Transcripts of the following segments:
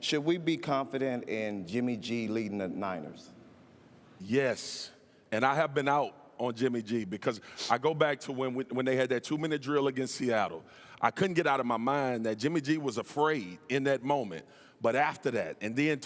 Should we be confident in Jimmy G leading the Niners? Yes, and I have been out on Jimmy G because I go back to when they had that 2-minute drill against Seattle. I couldn't get out of my mind that Jimmy G was afraid in that moment. But after that, and then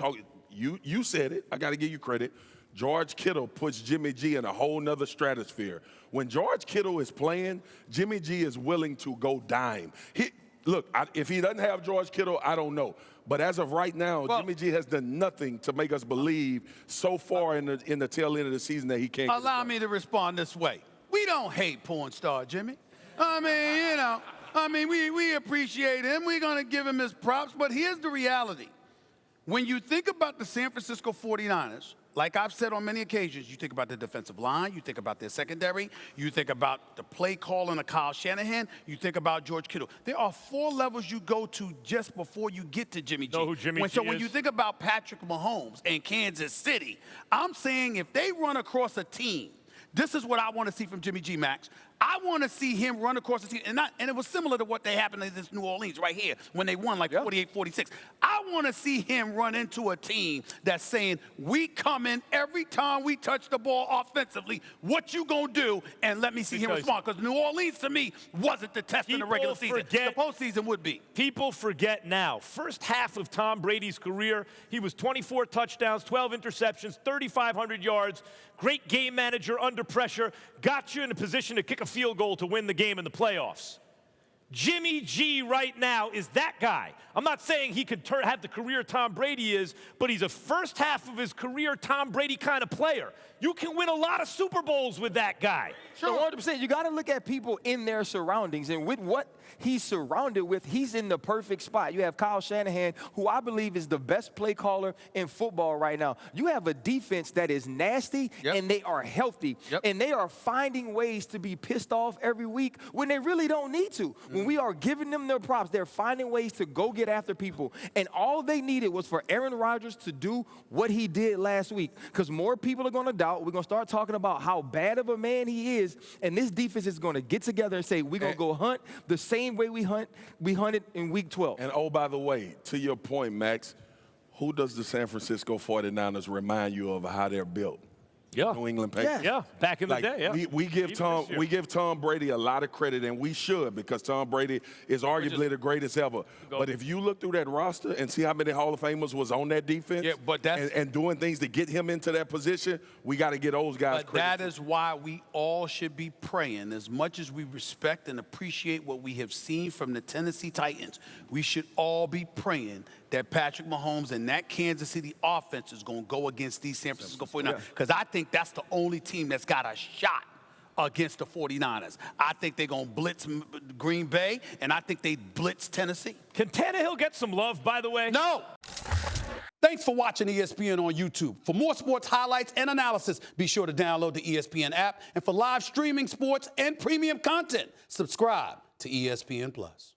you said it, I got to give you credit, George Kittle puts Jimmy G in a whole nother stratosphere. When George Kittle is playing, Jimmy G is willing to go dime. If he doesn't have George Kittle, I don't know. But as of right now, Jimmy G has done nothing to make us believe so far in the tail end of the season that he can't. Allow me to respond this way. We don't hate porn star Jimmy. We appreciate him. We're going to give him his props. But here's the reality. When you think about the San Francisco 49ers, like I've said on many occasions, you think about the defensive line, you think about their secondary, you think about the play calling of Kyle Shanahan, you think about George Kittle. There are 4 levels you go to just before you get to Jimmy G. Know who Jimmy G So when you think about Patrick Mahomes and Kansas City, I'm saying if they run across a team, this is what I want to see from Jimmy G, Max. I want to see him run across the team. And it was similar to what they happened in this New Orleans right here when they won like 48-46. I want to see him run into a team that's saying, we come in every time we touch the ball offensively. What you going to do? And let me see him respond. Because New Orleans, to me, wasn't the test in the regular season. The postseason would be. People forget now. First half of Tom Brady's career, he was 24 touchdowns, 12 interceptions, 3,500 yards. Great game manager under pressure. Got you in a position to kick a field goal to win the game in the playoffs. Jimmy G right now is that guy. I'm not saying he could have the career Tom Brady is, but he's a first half of his career Tom Brady kind of player. You can win a lot of Super Bowls with that guy. Sure. 100%. You got to look at people in their surroundings, and with what he's surrounded with, he's in the perfect spot. You have Kyle Shanahan, who I believe is the best play caller in football right now. You have a defense that is nasty, and they are healthy, and they are finding ways to be pissed off every week when they really don't need to. When we are giving them their props, they're finding ways to go get after people. And all they needed was for Aaron Rodgers to do what he did last week, because more people are going to doubt. We're going to start talking about how bad of a man he is, and this defense is going to get together and say, we're going to go hunt the same way we hunted in Week 12. And, oh, by the way, to your point, Max, who does the San Francisco 49ers remind you of how they're built? New England Patriots. Yeah, back in the day, We give Tom Brady a lot of credit, and we should, because Tom Brady is arguably the greatest ever. But if you look through that roster and see how many Hall of Famers was on that defense and doing things to get him into that position, we got to get those guys credit. But that is why we all should be praying. As much as we respect and appreciate what we have seen from the Tennessee Titans, we should all be praying that Patrick Mahomes and that Kansas City offense is going to go against these San Francisco 49ers. Because I think that's the only team that's got a shot against the 49ers. I think they're going to blitz Green Bay, and I think they blitz Tennessee. Can Tannehill get some love, by the way? No. Thanks for watching ESPN on YouTube. For more sports highlights and analysis, be sure to download the ESPN app. And for live streaming sports and premium content, subscribe to ESPN+.